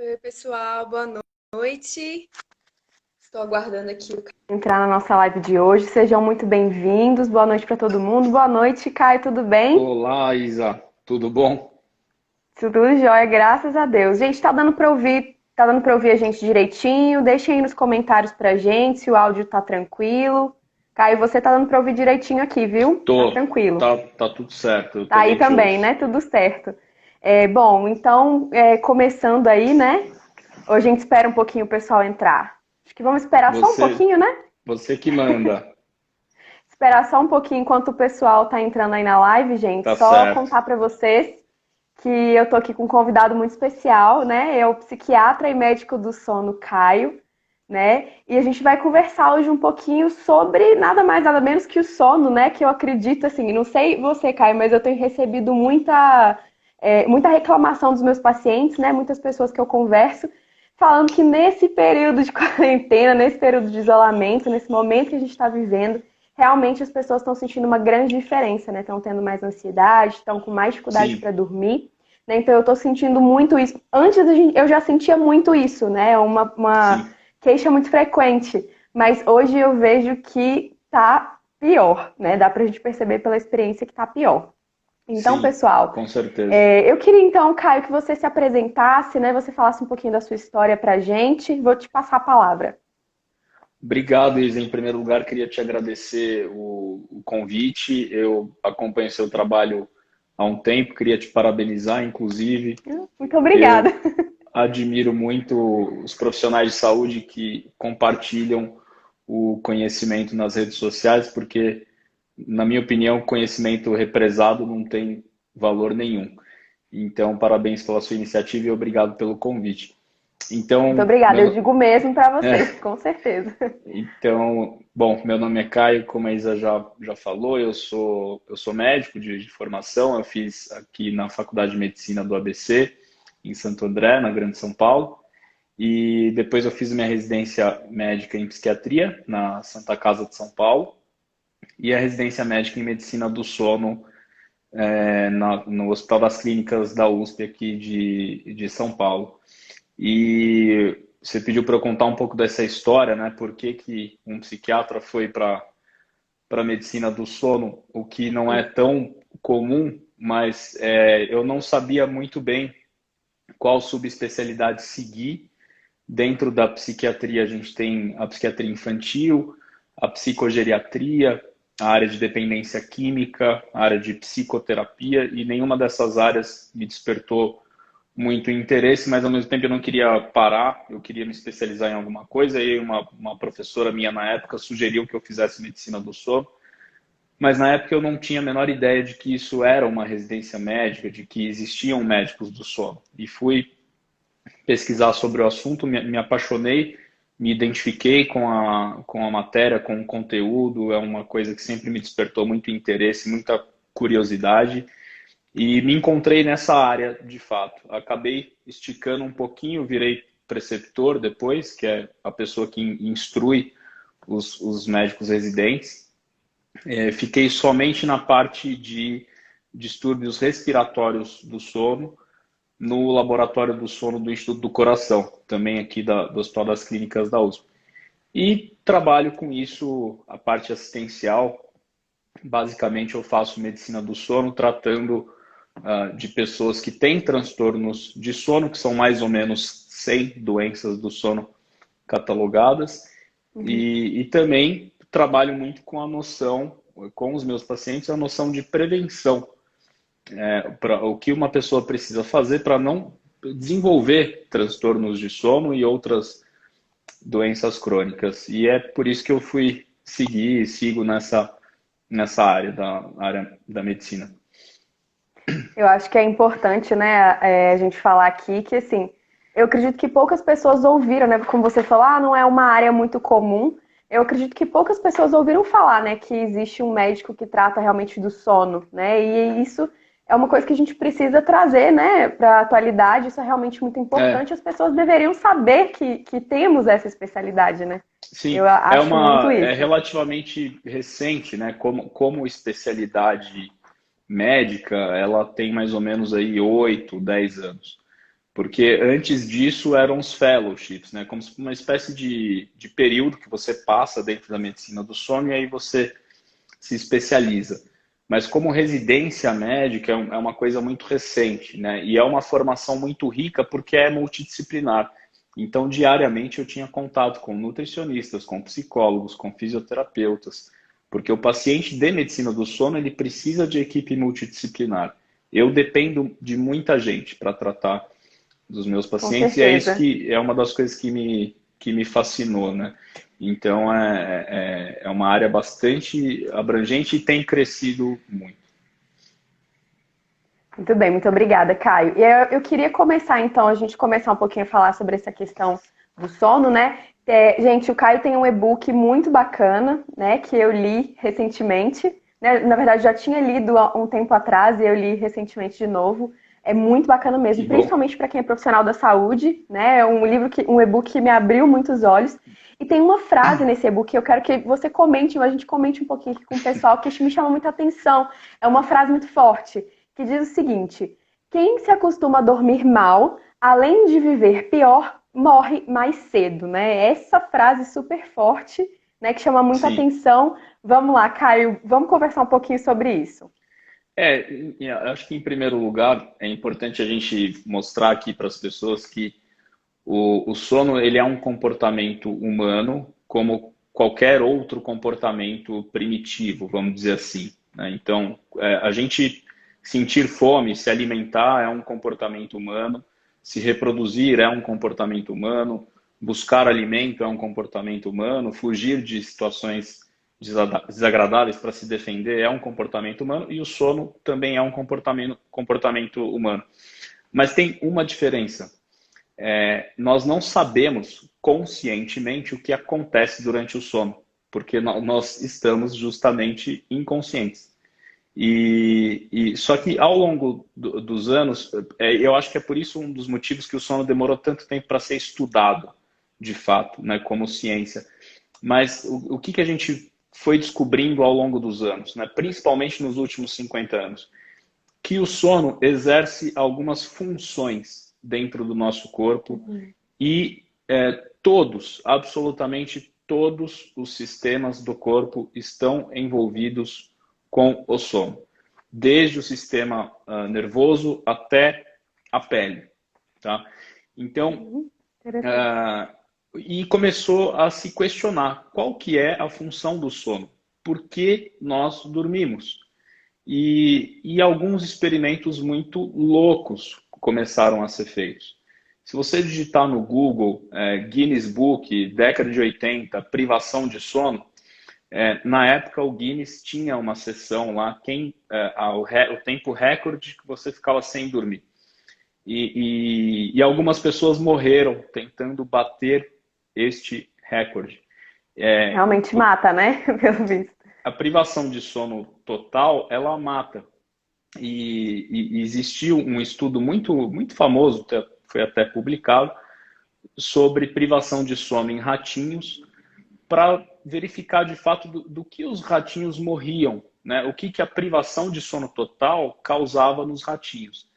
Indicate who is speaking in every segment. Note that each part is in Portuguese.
Speaker 1: Oi, pessoal, boa noite. Estou aguardando aqui o Caio entrar na nossa live de hoje. Sejam muito bem-vindos. Boa noite para todo mundo. Boa noite, Caio, tudo bem?
Speaker 2: Olá, Isa, tudo bom?
Speaker 1: Tudo jóia, graças a Deus. Gente, tá dando para ouvir a gente direitinho? Deixem aí nos comentários pra gente se o áudio tá tranquilo. Caio, você tá dando para ouvir direitinho aqui, viu? Tá
Speaker 2: Tô,
Speaker 1: tranquilo.
Speaker 2: tá tudo certo, eu
Speaker 1: Tá aí
Speaker 2: também te
Speaker 1: também,
Speaker 2: ouço.
Speaker 1: né? Tudo certo. Bom, então, começando aí, né? Hoje a gente espera um pouquinho o pessoal entrar. Acho que vamos esperar só um
Speaker 2: Você,
Speaker 1: pouquinho, né?
Speaker 2: você que manda,
Speaker 1: Esperar só um pouquinho enquanto o pessoal tá entrando aí na live, gente.
Speaker 2: tá
Speaker 1: Só
Speaker 2: certo.
Speaker 1: contar para vocês que eu tô aqui com um convidado muito especial, né? É o psiquiatra e médico do sono, Caio, né? E a gente vai conversar hoje um pouquinho sobre nada mais, nada menos que o sono, né? Que eu acredito, assim, não sei você, Caio, mas eu tenho recebido muita reclamação dos meus pacientes, né? Muitas pessoas que eu converso, falando que nesse período de quarentena, nesse período de isolamento, nesse momento que a gente está vivendo, realmente as pessoas estão sentindo uma grande diferença, né? Estão tendo mais ansiedade, estão com mais dificuldade
Speaker 2: Sim,
Speaker 1: para dormir, né? Então eu estou sentindo muito isso. Antes eu já sentia muito isso, né? Uma
Speaker 2: sim,
Speaker 1: queixa muito frequente, mas hoje eu vejo que tá pior, né? Dá pra gente perceber pela experiência que tá pior. Então,
Speaker 2: sim,
Speaker 1: pessoal,
Speaker 2: com certeza.
Speaker 1: eu queria então, Caio, que você se apresentasse, né? Você falasse um pouquinho da sua história pra gente. Vou te passar a palavra.
Speaker 2: Obrigado, Isa. Em primeiro lugar, queria te agradecer o convite. Eu acompanho seu trabalho há um tempo, queria te parabenizar, inclusive.
Speaker 1: Muito obrigada.
Speaker 2: Eu admiro muito os profissionais de saúde que compartilham o conhecimento nas redes sociais, porque, na minha opinião, conhecimento represado não tem valor nenhum. Então, parabéns pela sua iniciativa e obrigado pelo convite.
Speaker 1: Muito
Speaker 2: Então,
Speaker 1: obrigada. Eu digo mesmo para vocês,
Speaker 2: é,
Speaker 1: com certeza.
Speaker 2: bom, meu nome é Caio, como a Isa já falou, eu sou médico de formação, eu fiz aqui na Faculdade de Medicina do ABC, em Santo André, na Grande São Paulo, e depois eu fiz minha residência médica em psiquiatria na Santa Casa de São Paulo e a residência médica em medicina do sono no Hospital das Clínicas da USP aqui de São Paulo. E você pediu para eu contar um pouco dessa história, né? Por que que um psiquiatra foi para a medicina do sono, o que não é tão comum, mas eu não sabia muito bem qual subespecialidade seguir. Dentro da psiquiatria, a gente tem a psiquiatria infantil, a psicogeriatria, a área de dependência química, a área de psicoterapia, e nenhuma dessas áreas me despertou muito interesse, mas ao mesmo tempo eu não queria parar, eu queria me especializar em alguma coisa, e uma professora minha na época sugeriu que eu fizesse medicina do sono, mas na época eu não tinha a menor ideia de que isso era uma residência médica, de que existiam médicos do sono. E fui pesquisar sobre o assunto, me apaixonei, me identifiquei com a matéria, com o conteúdo, é uma coisa que sempre me despertou muito interesse, muita curiosidade, e me encontrei nessa área de fato. Acabei esticando um pouquinho, virei preceptor depois, que é a pessoa que instrui os médicos residentes. Fiquei somente na parte de distúrbios respiratórios do sono, no laboratório do sono do Instituto do Coração, também aqui do Hospital das Clínicas da USP. E trabalho com isso, a parte assistencial. Basicamente, eu faço medicina do sono, tratando de pessoas que têm transtornos de sono, que são mais ou menos 100 doenças do sono catalogadas. E também trabalho muito com a noção, com os meus pacientes, a noção de prevenção, para o que uma pessoa precisa fazer para não desenvolver transtornos de sono e outras doenças crônicas. E é por isso que eu fui seguir e sigo nessa área da medicina.
Speaker 1: Eu acho que é importante, né, a gente falar aqui que, assim, eu acredito que poucas pessoas ouviram, né, como você falou, não é uma área muito comum. Eu acredito que poucas pessoas ouviram falar, né, que existe um médico que trata realmente do sono, né, e isso é uma coisa que a gente precisa trazer, né, para a atualidade. Isso é realmente muito
Speaker 2: É,
Speaker 1: importante. As pessoas deveriam saber que temos essa especialidade, né. Eu
Speaker 2: sim,
Speaker 1: acho muito
Speaker 2: é
Speaker 1: isso.
Speaker 2: relativamente recente, né? Como especialidade médica, ela tem mais ou menos aí 8, 10 anos. Porque antes disso eram os fellowships, né? Como uma espécie de período que você passa dentro da medicina do sono e aí você se especializa. Mas como residência médica é uma coisa muito recente, né? E é uma formação muito rica porque é multidisciplinar. Então, diariamente eu tinha contato com nutricionistas, com psicólogos, com fisioterapeutas, porque o paciente de medicina do sono ele precisa de equipe multidisciplinar. Eu dependo de muita gente para tratar dos meus
Speaker 1: Com
Speaker 2: pacientes e é isso
Speaker 1: certeza.
Speaker 2: que é uma das coisas que me fascinou, né? Então é uma área bastante abrangente e tem crescido muito.
Speaker 1: Muito bem, muito obrigada, Caio. E eu queria começar, então, a gente começar um pouquinho a falar sobre essa questão do sono, né? Gente, o Caio tem um e-book muito bacana, né, que eu li recentemente. Né? Na verdade, já tinha lido há um tempo atrás e eu li recentemente de novo. É muito bacana mesmo,
Speaker 2: Que bom.
Speaker 1: principalmente para quem é profissional da saúde, né? É um livro um e-book que me abriu muitos olhos. E tem uma frase nesse e-book que eu quero que você comente, a gente comente um pouquinho aqui com o pessoal, que me chama muita atenção. É uma frase muito forte que diz o seguinte: quem se acostuma a dormir mal, além de viver pior, morre mais cedo, né? Essa frase super forte, né, que chama muita
Speaker 2: Sim.
Speaker 1: atenção. Vamos lá, Caio, vamos conversar um pouquinho sobre isso.
Speaker 2: Eu acho que em primeiro lugar é importante a gente mostrar aqui para as pessoas que o sono ele é um comportamento humano como qualquer outro comportamento primitivo, vamos dizer assim, né? Então, a gente sentir fome, se alimentar é um comportamento humano, se reproduzir é um comportamento humano, buscar alimento é um comportamento humano, fugir de situações desagradáveis para se defender é um comportamento humano e o sono também é um comportamento humano. Mas tem uma diferença. Nós não sabemos conscientemente o que acontece durante o sono, porque nós estamos justamente inconscientes. Só que ao longo dos anos, eu acho que é por isso um dos motivos que o sono demorou tanto tempo para ser estudado, de fato, né, como ciência. Mas o que a gente foi descobrindo ao longo dos anos, né, principalmente nos últimos 50 anos? Que o sono exerce algumas funções dentro do nosso corpo e todos, absolutamente todos os sistemas do corpo estão envolvidos com o sono, desde o sistema nervoso até a pele, tá? Então,
Speaker 1: Interessante.
Speaker 2: e começou a se questionar qual que é a função do sono, por que nós dormimos? E alguns experimentos muito loucos começaram a ser feitos. Se você digitar no Google Guinness Book, década de 80, privação de sono, na época o Guinness tinha uma seção lá, o tempo recorde que você ficava sem dormir. E algumas pessoas morreram tentando bater este recorde.
Speaker 1: Realmente mata, né? Pelo visto.
Speaker 2: A privação de sono total, ela mata. E existiu um estudo muito famoso, foi até publicado, sobre privação de sono em ratinhos, para verificar de fato do que os ratinhos morriam, né? O que a privação de sono total causava nos ratinhos.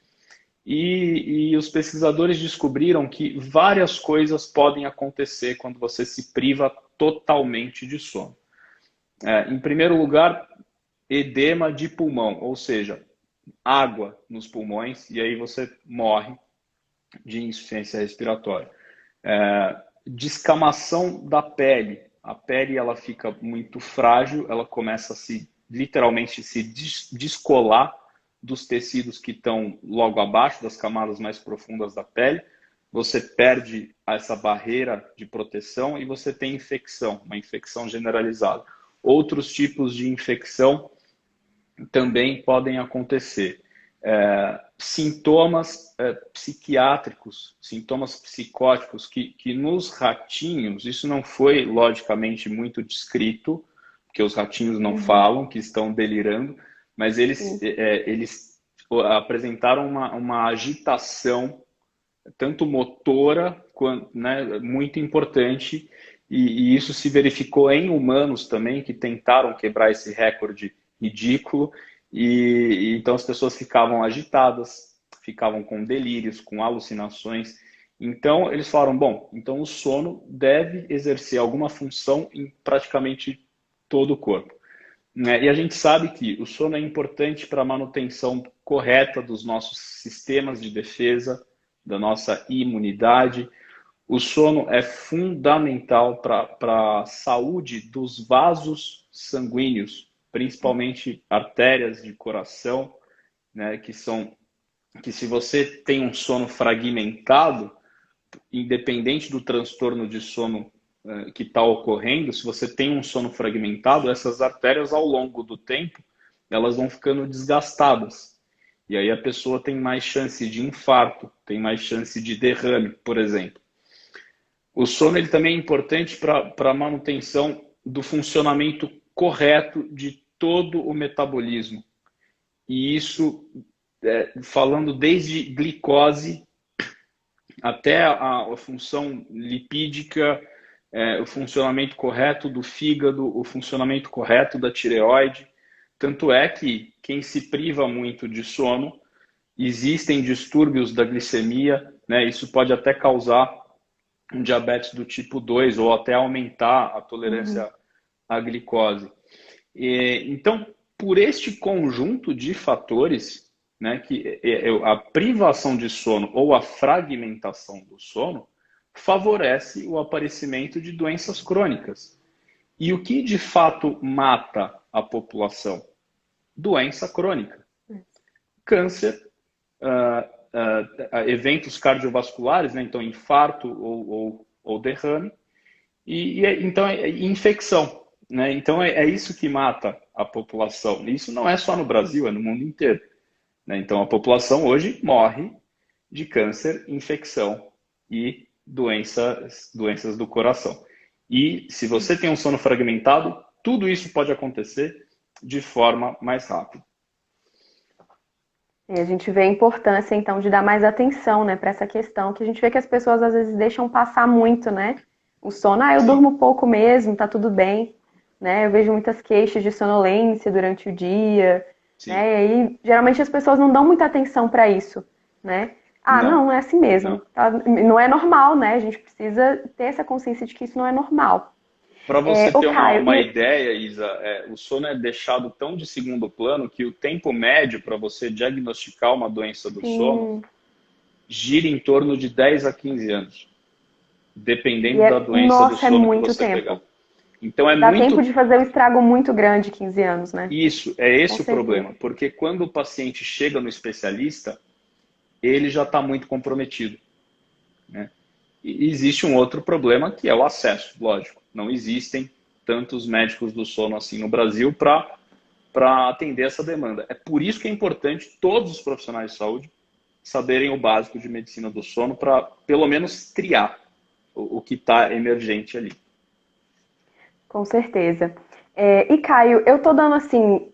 Speaker 2: E os pesquisadores descobriram que várias coisas podem acontecer quando você se priva totalmente de sono. Em primeiro lugar, edema de pulmão, ou seja, água nos pulmões e aí você morre de insuficiência respiratória. Descamação da pele. A pele ela fica muito frágil, ela começa a literalmente se descolar dos tecidos que estão logo abaixo das camadas mais profundas da pele. Você perde essa barreira de proteção e você tem infecção, uma infecção generalizada. Outros tipos de infecção também podem acontecer. Sintomas psiquiátricos, sintomas psicóticos, que nos ratinhos, isso não foi logicamente muito descrito, porque os ratinhos não falam que estão delirando, mas eles apresentaram uma agitação, tanto motora, quanto, né, muito importante, e isso se verificou em humanos também, que tentaram quebrar esse recorde ridículo, e então as pessoas ficavam agitadas, ficavam com delírios, com alucinações. Então, eles falaram, bom, então o sono deve exercer alguma função em praticamente todo o corpo, né? E a gente sabe que o sono é importante para a manutenção correta dos nossos sistemas de defesa, da nossa imunidade. O sono é fundamental para a saúde dos vasos sanguíneos, principalmente artérias de coração, né, que se você tem um sono fragmentado, independente do transtorno de sono que está ocorrendo, se você tem um sono fragmentado, essas artérias ao longo do tempo, elas vão ficando desgastadas. E aí a pessoa tem mais chance de infarto, tem mais chance de derrame, por exemplo. O sono ele também é importante para a manutenção do funcionamento correto de todo o metabolismo. E isso, falando desde glicose até a função lipídica, o funcionamento correto do fígado, o funcionamento correto da tireoide. Tanto é que quem se priva muito de sono, existem distúrbios da glicemia, né? Isso pode até causar um diabetes do tipo 2 ou até aumentar a tolerância à glicose. Então, por este conjunto de fatores, né, que a privação de sono ou a fragmentação do sono favorece o aparecimento de doenças crônicas. E o que de fato mata a população? Doença crônica. Câncer, eventos cardiovasculares, né, então infarto ou derrame, então infecção. Né? Então é isso que mata a população. E isso não é só no Brasil, é no mundo inteiro. Né? Então a população hoje morre de câncer, infecção e doenças do coração. E se você tem um sono fragmentado, tudo isso pode acontecer de forma mais rápida.
Speaker 1: E a gente vê a importância, então, de dar mais atenção, né, para essa questão, que a gente vê que as pessoas às vezes deixam passar muito, né? O sono, eu durmo pouco mesmo, tá tudo bem, né? Eu vejo muitas queixas de sonolência durante o dia, né? E aí, geralmente as pessoas não dão muita atenção para isso, né? Não é assim mesmo. Tá? Não é normal, né? A gente precisa ter essa consciência de que isso não é normal.
Speaker 2: Para você ter uma ideia, Isa, o sono é deixado tão de segundo plano que o tempo médio para você diagnosticar uma doença do sono gira em torno de 10 a 15 anos, dependendo da doença do sono que você pegar. Então
Speaker 1: Dá tempo de fazer um estrago muito grande, 15 anos, né?
Speaker 2: Isso, é esse o problema, porque quando o paciente chega no especialista, ele já está muito comprometido, né? E existe um outro problema que é o acesso, lógico. Não existem tantos médicos do sono assim no Brasil para atender essa demanda. É por isso que é importante todos os profissionais de saúde saberem o básico de medicina do sono para, pelo menos, triar o que está emergente ali.
Speaker 1: Com certeza. E Caio, eu tô dando assim,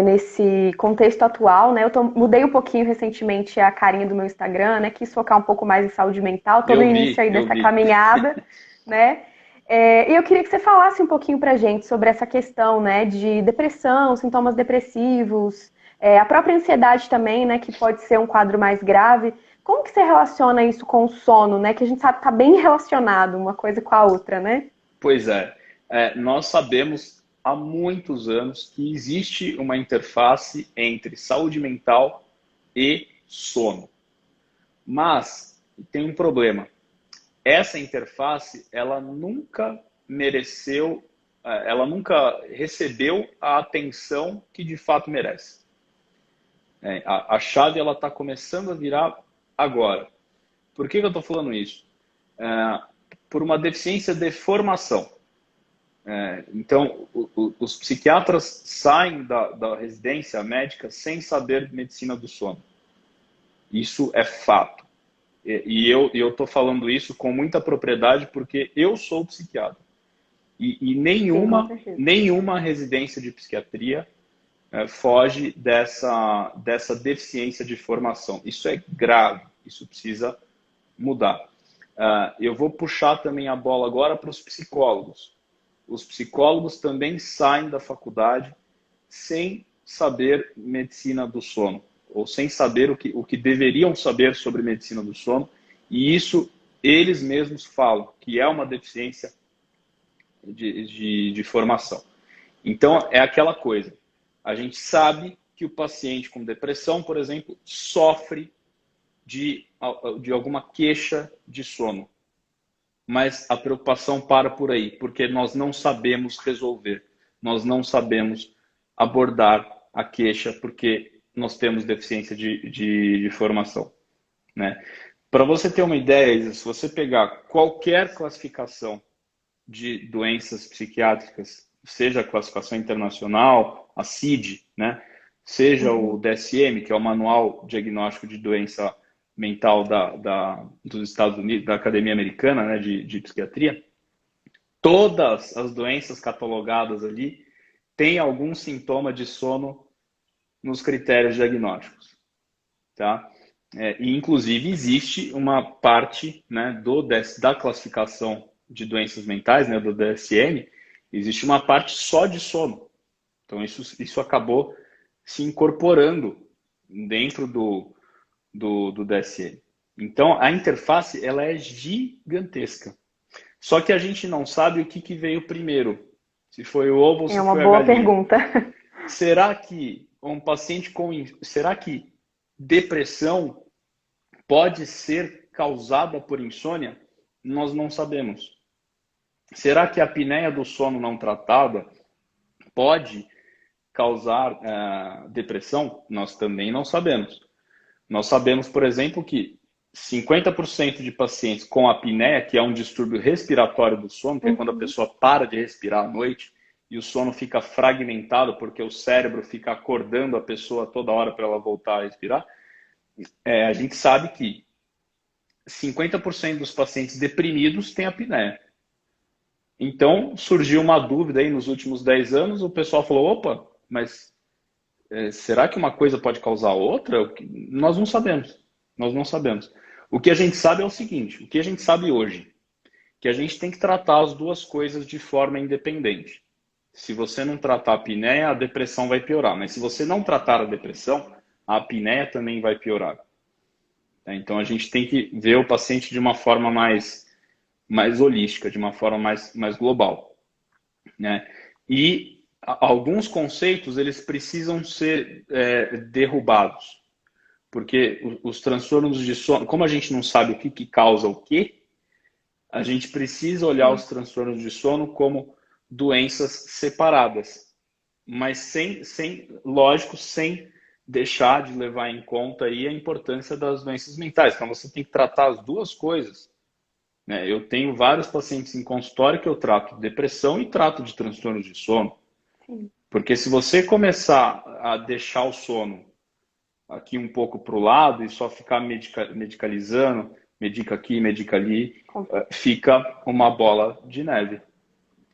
Speaker 1: nesse contexto atual, né? Mudei um pouquinho recentemente a carinha do meu Instagram, né? Quis focar um pouco mais em saúde mental, tô no início aí dessa caminhada, né? E eu queria que você falasse um pouquinho pra gente sobre essa questão, né, de depressão, sintomas depressivos, a própria ansiedade também, né, que pode ser um quadro mais grave. Como que você relaciona isso com o sono, né? Que a gente sabe que tá bem relacionado uma coisa com a outra, né?
Speaker 2: Pois é. Nós sabemos há muitos anos que existe uma interface entre saúde mental e sono. Mas tem um problema. Essa interface, ela nunca recebeu a atenção que de fato merece. A chave ela está começando a virar agora. Por que eu estou falando isso? Por uma deficiência de formação. Então, os psiquiatras saem da residência médica sem saber medicina do sono. Isso é fato. E eu estou falando isso com muita propriedade porque eu sou psiquiatra. E nenhuma residência de psiquiatria foge dessa deficiência de formação. Isso é grave, isso precisa mudar. Eu vou puxar também a bola agora para os psicólogos. Os psicólogos também saem da faculdade sem saber medicina do sono. ou sem saber o que deveriam saber sobre medicina do sono, e isso eles mesmos falam, que é uma deficiência de formação. Então, é aquela coisa, a gente sabe que o paciente com depressão, por exemplo, sofre de alguma queixa de sono, mas a preocupação para por aí, porque nós não sabemos resolver, nós não sabemos abordar a queixa, porque nós temos deficiência de formação, né? Para você ter uma ideia, Isa, se você pegar qualquer classificação de doenças psiquiátricas, seja a classificação internacional, a CID, né? Seja o DSM, que é o Manual Diagnóstico de Doença Mental dos Estados Unidos, da Academia Americana, né, de Psiquiatria, todas as doenças catalogadas ali têm algum sintoma de sono nos critérios diagnósticos, tá? E inclusive existe uma parte, né, da classificação de doenças mentais, né, do DSM, existe uma parte só de sono. Então isso acabou se incorporando dentro do DSM. Então a interface ela é gigantesca. Só que a gente não sabe o que veio primeiro. Se foi o ovo ou se
Speaker 1: É uma
Speaker 2: foi a
Speaker 1: boa
Speaker 2: galinha.
Speaker 1: pergunta.
Speaker 2: Será que um paciente será que depressão pode ser causada por insônia? Nós não sabemos. Será que a apneia do sono não tratada pode causar depressão? Nós também não sabemos. Nós sabemos, por exemplo, que 50% de pacientes com apneia, que é um distúrbio respiratório do sono, que é quando a pessoa para de respirar à noite e o sono fica fragmentado porque o cérebro fica acordando a pessoa toda hora para ela voltar a respirar, a gente sabe que 50% dos pacientes deprimidos têm apneia. Então, surgiu uma dúvida aí nos últimos 10 anos, o pessoal falou, opa, mas será que uma coisa pode causar outra? Nós não sabemos. Nós não sabemos. O que a gente sabe é o seguinte, o que a gente sabe hoje, que a gente tem que tratar as duas coisas de forma independente. Se você não tratar a apneia, a depressão vai piorar. Mas se você não tratar a depressão, a apneia também vai piorar. Então a gente tem que ver o paciente de uma forma mais holística, de uma forma mais global, né? E alguns conceitos eles precisam ser derrubados, porque os transtornos de sono, como a gente não sabe o que causa o quê, a gente precisa olhar os transtornos de sono como doenças separadas, mas lógico, sem deixar de levar em conta aí a importância das doenças mentais. Então você tem que tratar as duas coisas. Eu tenho vários pacientes em consultório que eu trato de depressão e trato de transtornos de sono. Sim. Porque se você começar a deixar o sono aqui um pouco para o lado e só ficar medicalizando, medica aqui, medica ali, fica uma bola de neve.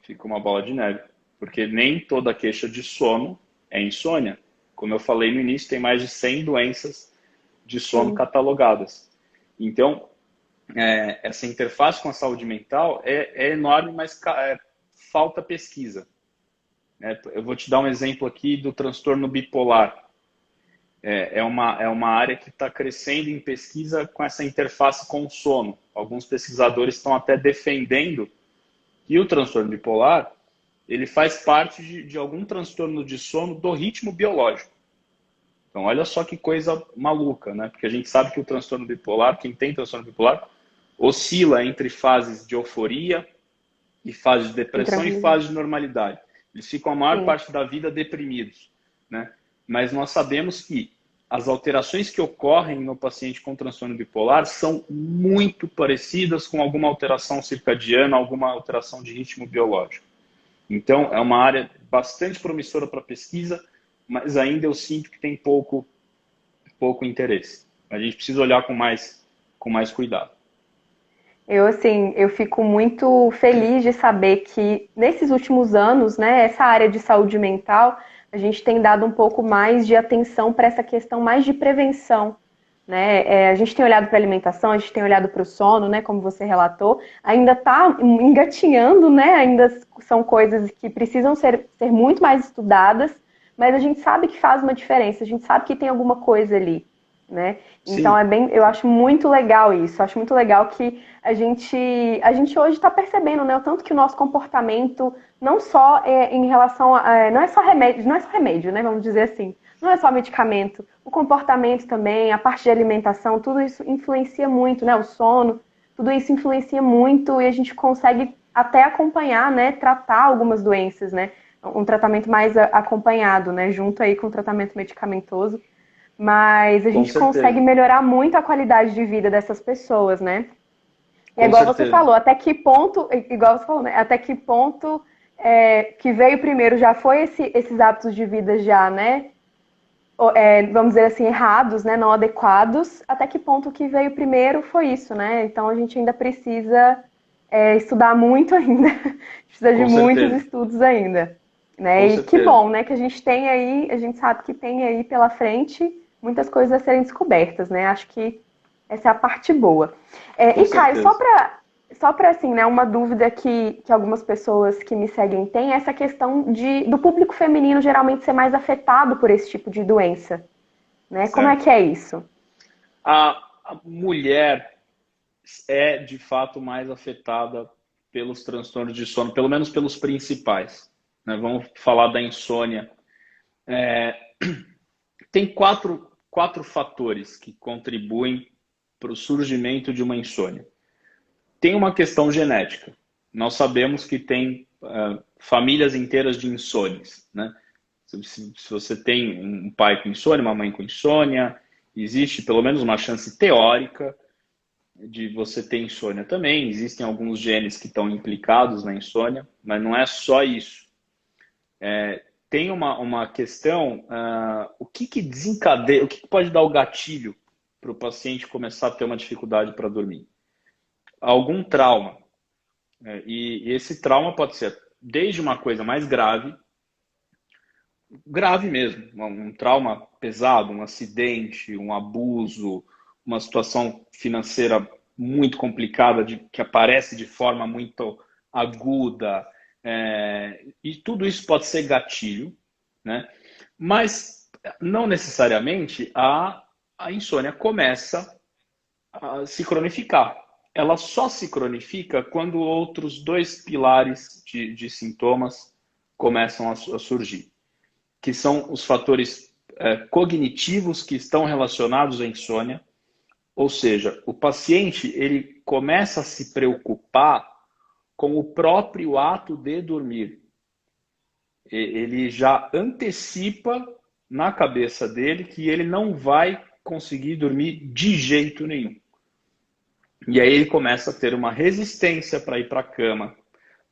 Speaker 2: Fica uma bola de neve. Porque nem toda queixa de sono é insônia. Como eu falei no início, tem mais de 100 doenças de sono catalogadas. Então, essa interface com a saúde mental é enorme, mas falta pesquisa. Eu vou te dar um exemplo aqui do transtorno bipolar. É uma área que está crescendo em pesquisa com essa interface com o sono. Alguns pesquisadores estão até defendendo que o transtorno bipolar ele faz parte de algum transtorno de sono do ritmo biológico. Então, olha só que coisa maluca, né? Porque a gente sabe que o transtorno bipolar, quem tem transtorno bipolar, oscila entre fases de euforia e fases de depressão e fases de normalidade. Eles ficam a maior parte da vida deprimidos, né? Mas nós sabemos que as alterações que ocorrem no paciente com transtorno bipolar são muito parecidas com alguma alteração circadiana, alguma alteração de ritmo biológico. Então, é uma área bastante promissora para pesquisa, mas ainda eu sinto que tem pouco interesse. A gente precisa olhar com mais cuidado.
Speaker 1: Eu fico muito feliz de saber que nesses últimos anos, né, essa área de saúde mental, a gente tem dado um pouco mais de atenção para essa questão mais de prevenção, né? A gente tem olhado para a alimentação, a gente tem olhado para o sono, né, como você relatou, ainda está engatinhando, né? Ainda são coisas que precisam ser muito mais estudadas, mas a gente sabe que faz uma diferença, a gente sabe que tem alguma coisa ali, né? Então
Speaker 2: Sim,
Speaker 1: eu acho muito legal isso, acho muito legal que a gente hoje está percebendo, né, o tanto que o nosso comportamento, não só em relação não é só remédio, não é só remédio, né, vamos dizer assim, não é só medicamento, o comportamento também, a parte de alimentação, tudo isso influencia muito, né, o sono, tudo isso influencia muito e a gente consegue até acompanhar, né, tratar algumas doenças, né, um tratamento mais acompanhado, né, junto aí com o tratamento medicamentoso, mas a
Speaker 2: com
Speaker 1: gente consegue
Speaker 2: certeza,
Speaker 1: melhorar muito a qualidade de vida dessas pessoas, né? E é
Speaker 2: com
Speaker 1: igual você
Speaker 2: certeza.
Speaker 1: falou, até que ponto, igual você falou, né? Até que ponto que veio primeiro já foi esses hábitos de vida já, né? Vamos dizer assim, errados, né? Não adequados. Até que ponto que veio primeiro foi isso, né? Então a gente ainda precisa estudar muito ainda, precisa de
Speaker 2: Com
Speaker 1: muitos
Speaker 2: certeza,
Speaker 1: estudos ainda, né?
Speaker 2: com
Speaker 1: E que
Speaker 2: certeza,
Speaker 1: bom, né? Que a gente tem aí, a gente sabe que tem aí pela frente muitas coisas a serem descobertas, né? Acho que essa é a parte boa.
Speaker 2: com
Speaker 1: E Caio,
Speaker 2: certeza.
Speaker 1: só para assim, né, uma dúvida que algumas pessoas que me seguem têm é essa questão do público feminino geralmente ser mais afetado por esse tipo de doença, né? Como é
Speaker 2: Certo.
Speaker 1: que é isso?
Speaker 2: A mulher é de fato mais afetada pelos transtornos de sono, pelo menos pelos principais, né? Vamos falar da insônia. Tem quatro fatores que contribuem para o surgimento de uma insônia. Tem uma questão genética. Nós sabemos que tem famílias inteiras de insônias, né? Se você tem um pai com insônia, uma mãe com insônia, existe pelo menos uma chance teórica de você ter insônia também. Existem alguns genes que estão implicados na insônia, mas não é só isso. Tem uma questão, o que desencadeia, o que pode dar o gatilho para o paciente começar a ter uma dificuldade para dormir? Algum trauma. E esse trauma pode ser desde uma coisa mais grave, grave mesmo, um trauma pesado, um acidente, um abuso, uma situação financeira muito complicada que aparece de forma muito aguda, e tudo isso pode ser gatilho, né? Mas não necessariamente a insônia começa a se cronificar. Ela só se cronifica quando outros dois pilares de sintomas começam a surgir, que são os fatores cognitivos que estão relacionados à insônia, ou seja, o paciente ele começa a se preocupar com o próprio ato de dormir. Ele já antecipa na cabeça dele que ele não vai conseguir dormir de jeito nenhum. E aí ele começa a ter uma resistência para ir para a cama,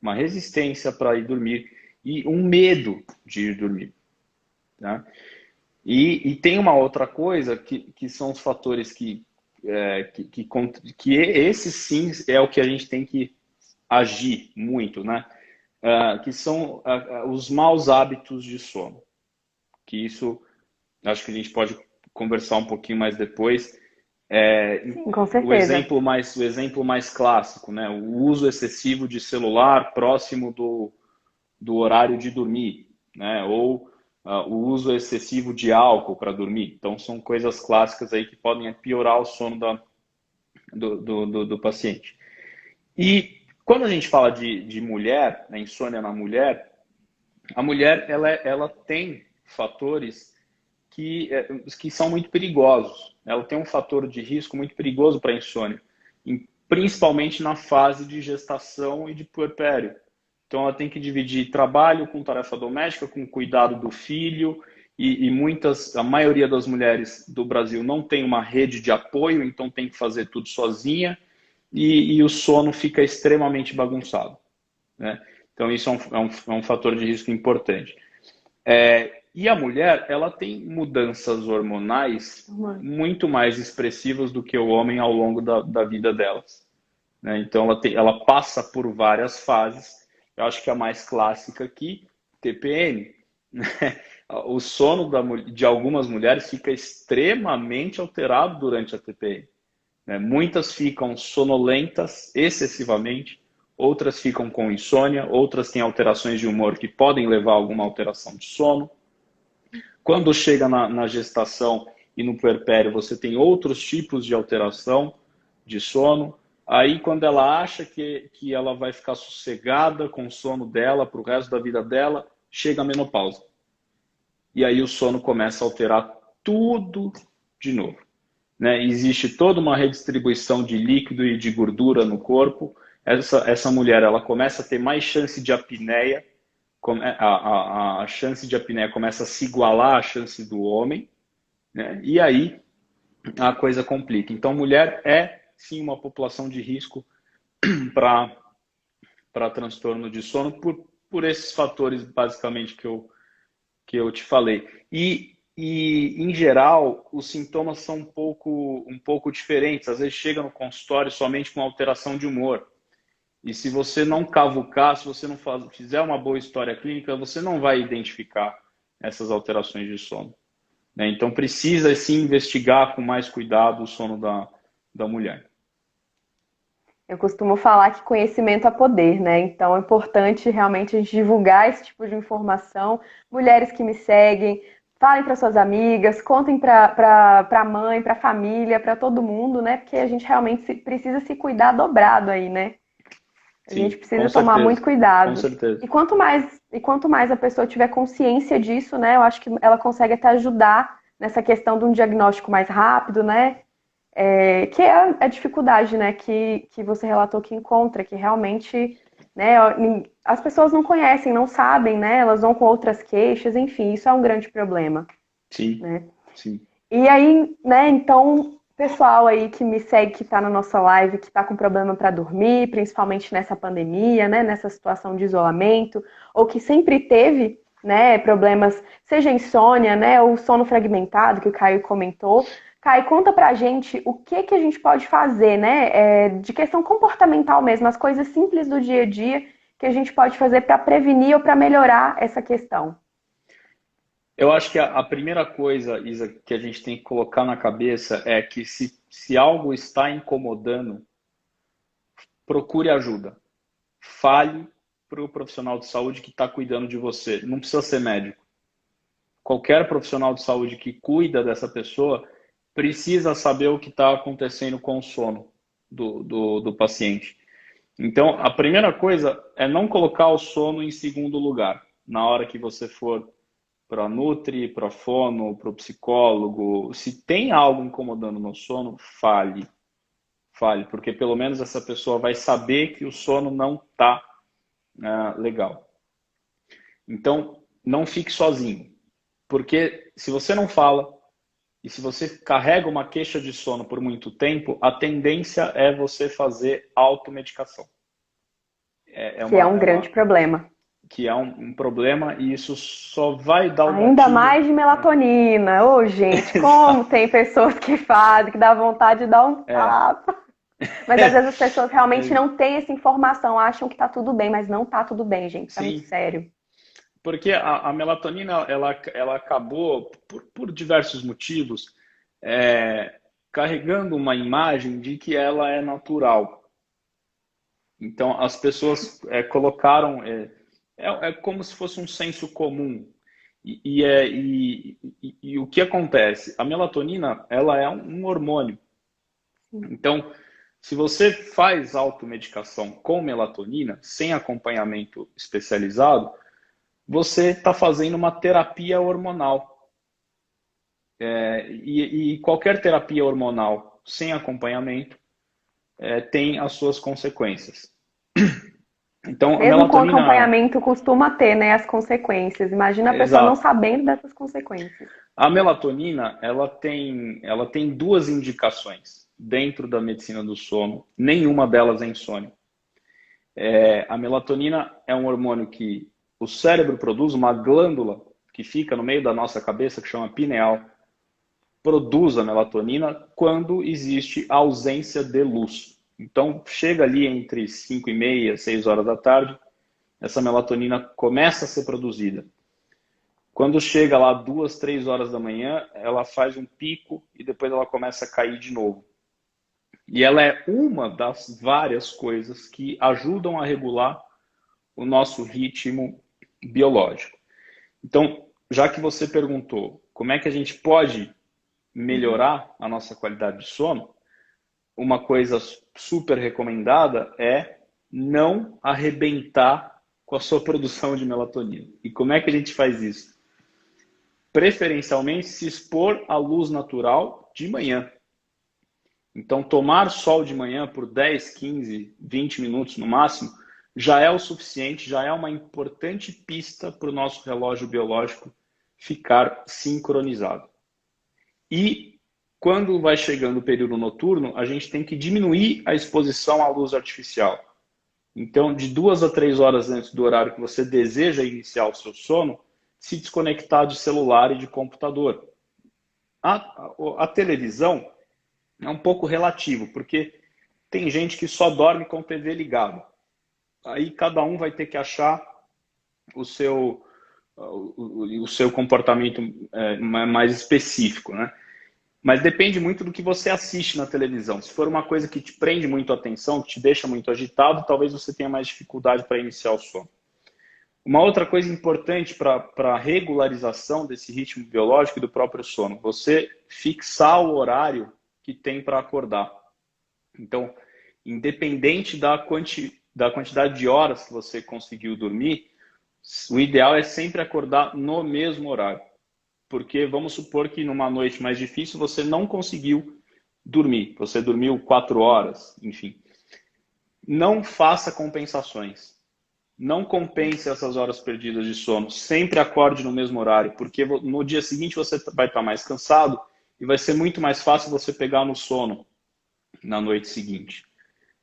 Speaker 2: uma resistência para ir dormir e um medo de ir dormir. Tá? E tem uma outra coisa que são os fatores que esse sim é o que a gente tem que agir muito, né? Que são os maus hábitos de sono. Que isso, acho que a gente pode conversar um pouquinho mais depois.
Speaker 1: Sim, com
Speaker 2: O
Speaker 1: certeza.
Speaker 2: exemplo mais clássico, né? O uso excessivo de celular próximo do horário de dormir, né? Ou o uso excessivo de álcool para dormir. Então, são coisas clássicas aí que podem piorar o sono do paciente. E quando a gente fala de mulher, né, insônia na mulher, a mulher ela tem fatores que são muito perigosos. Ela tem um fator de risco muito perigoso para a insônia, principalmente na fase de gestação e de puerpério. Então, ela tem que dividir trabalho com tarefa doméstica, com cuidado do filho, e a maioria das mulheres do Brasil não tem uma rede de apoio, então tem que fazer tudo sozinha, e o sono fica extremamente bagunçado, né? Então, isso é um fator de risco importante. E a mulher, ela tem mudanças hormonais muito mais expressivas do que o homem ao longo da vida delas, né? Então, ela passa por várias fases. Eu acho que a mais clássica aqui, TPM, né? O sono de algumas mulheres fica extremamente alterado durante a TPM, né? Muitas ficam sonolentas excessivamente, outras ficam com insônia, outras têm alterações de humor que podem levar a alguma alteração de sono. Quando chega na gestação e no puerpério, você tem outros tipos de alteração de sono. Aí, quando ela acha que ela vai ficar sossegada com o sono dela para o resto da vida dela, chega a menopausa. E aí o sono começa a alterar tudo de novo. Né? Existe toda uma redistribuição de líquido e de gordura no corpo. Essa mulher ela começa a ter mais chance de apneia. A chance de apneia começa a se igualar à chance do homem. Né? E aí a coisa complica. Então, mulher é sim uma população de risco para transtorno de sono por esses fatores, basicamente, que eu te falei. Em geral, os sintomas são um pouco diferentes. Às vezes chega no consultório somente com alteração de humor. E se você não cavucar, se você não fizer uma boa história clínica, você não vai identificar essas alterações de sono. Né? Então precisa sim investigar com mais cuidado o sono da mulher.
Speaker 1: Eu costumo falar que conhecimento é poder, né? Então é importante realmente a gente divulgar esse tipo de informação. Mulheres que me seguem, falem para suas amigas, contem para a mãe, para a família, para todo mundo, né? Porque a gente realmente precisa se cuidar dobrado aí, né? A gente
Speaker 2: Sim,
Speaker 1: precisa
Speaker 2: com
Speaker 1: tomar muito
Speaker 2: certeza. Com
Speaker 1: cuidado.
Speaker 2: certeza.
Speaker 1: E quanto mais a pessoa tiver consciência disso, né? Eu acho que ela consegue até ajudar nessa questão de um diagnóstico mais rápido, né? Que é a dificuldade, né, que você relatou que encontra, que realmente, né, as pessoas não conhecem, não sabem, né, elas vão com outras queixas, enfim, isso é um grande problema,
Speaker 2: Sim,
Speaker 1: né.
Speaker 2: sim.
Speaker 1: E aí, né, então, pessoal aí que me segue, que está na nossa live, que está com problema para dormir, principalmente nessa pandemia, né, nessa situação de isolamento, ou que sempre teve, né, problemas, seja insônia, né, ou sono fragmentado, que o Caio comentou. Caio, conta pra gente o que a gente pode fazer, né, de questão comportamental mesmo, as coisas simples do dia a dia que a gente pode fazer para prevenir ou para melhorar essa questão.
Speaker 2: Eu acho que a primeira coisa, Isa, que a gente tem que colocar na cabeça é que se algo está incomodando, procure ajuda. Fale para o profissional de saúde que está cuidando de você. Não precisa ser médico. Qualquer profissional de saúde que cuida dessa pessoa precisa saber o que está acontecendo com o sono do paciente. Então, a primeira coisa é não colocar o sono em segundo lugar. Na hora que você for para a Nutri, para a Fono, para o psicólogo, se tem algo incomodando no sono, fale. Fale, porque pelo menos essa pessoa vai saber que o sono não está legal. Então, não fique sozinho. Porque se você não fala e se você carrega uma queixa de sono por muito tempo, a tendência é você fazer automedicação.
Speaker 1: Que é um grande problema.
Speaker 2: Que é um problema e isso só vai dar o
Speaker 1: Ainda
Speaker 2: gatilho.
Speaker 1: mais de melatonina. Ô, gente, como
Speaker 2: Exato.
Speaker 1: tem pessoas que fazem, que dá vontade de dar um
Speaker 2: É.
Speaker 1: tapa. Mas às vezes as pessoas realmente
Speaker 2: É.
Speaker 1: não têm essa informação, acham que tá tudo bem, mas não tá tudo bem, gente. Isso é muito
Speaker 2: Sim,
Speaker 1: sério.
Speaker 2: porque a melatonina ela acabou, por diversos motivos, carregando uma imagem de que ela é natural. Então, as pessoas colocaram. É como se fosse um senso comum. E o que acontece? A melatonina ela é um hormônio. Então, se você faz automedicação com melatonina, sem acompanhamento especializado, você está fazendo uma terapia hormonal. E qualquer terapia hormonal sem acompanhamento tem as suas consequências. Então, a
Speaker 1: Mesmo com
Speaker 2: melatonina.
Speaker 1: acompanhamento, costuma ter, né, as consequências. Imagina a pessoa não
Speaker 2: Exato.
Speaker 1: sabendo dessas consequências.
Speaker 2: A melatonina, ela tem duas indicações dentro da medicina do sono. Nenhuma delas é insônia. A melatonina é um hormônio que o cérebro produz, uma glândula que fica no meio da nossa cabeça, que chama pineal, produz a melatonina quando existe ausência de luz. Então, chega ali entre 5 e meia, 6 horas da tarde, essa melatonina começa a ser produzida. Quando chega lá 2, 3 horas da manhã, ela faz um pico e depois ela começa a cair de novo. E ela é uma das várias coisas que ajudam a regular o nosso ritmo biológico. Então, já que você perguntou como é que a gente pode
Speaker 1: Uhum.
Speaker 2: melhorar a nossa qualidade de sono, uma coisa super recomendada é não arrebentar com a sua produção de melatonina. E como é que a gente faz isso? Preferencialmente se expor à luz natural de manhã. Então, tomar sol de manhã por 10, 15, 20 minutos no máximo já é o suficiente, já é uma importante pista para o nosso relógio biológico ficar sincronizado. E quando vai chegando o período noturno, a gente tem que diminuir a exposição à luz artificial. Então, de 2 a 3 horas antes do horário que você deseja iniciar o seu sono, se desconectar de celular e de computador. A televisão é um pouco relativo, porque tem gente que só dorme com TV ligada. Aí cada um vai ter que achar o seu, o seu comportamento mais específico, né? Mas depende muito do que você assiste na televisão. Se for uma coisa que te prende muito a atenção, que te deixa muito agitado, talvez você tenha mais dificuldade para iniciar o sono. Uma outra coisa importante para a regularização desse ritmo biológico e do próprio sono, você fixar o horário que tem para acordar. Então, independente da quantidade de horas que você conseguiu dormir, o ideal é sempre acordar no mesmo horário. Porque vamos supor que numa noite mais difícil você não conseguiu dormir, você dormiu 4 horas, enfim. Não faça compensações. Não compense essas horas perdidas de sono. Sempre acorde no mesmo horário, porque no dia seguinte você vai estar mais cansado e vai ser muito mais fácil você pegar no sono na noite seguinte.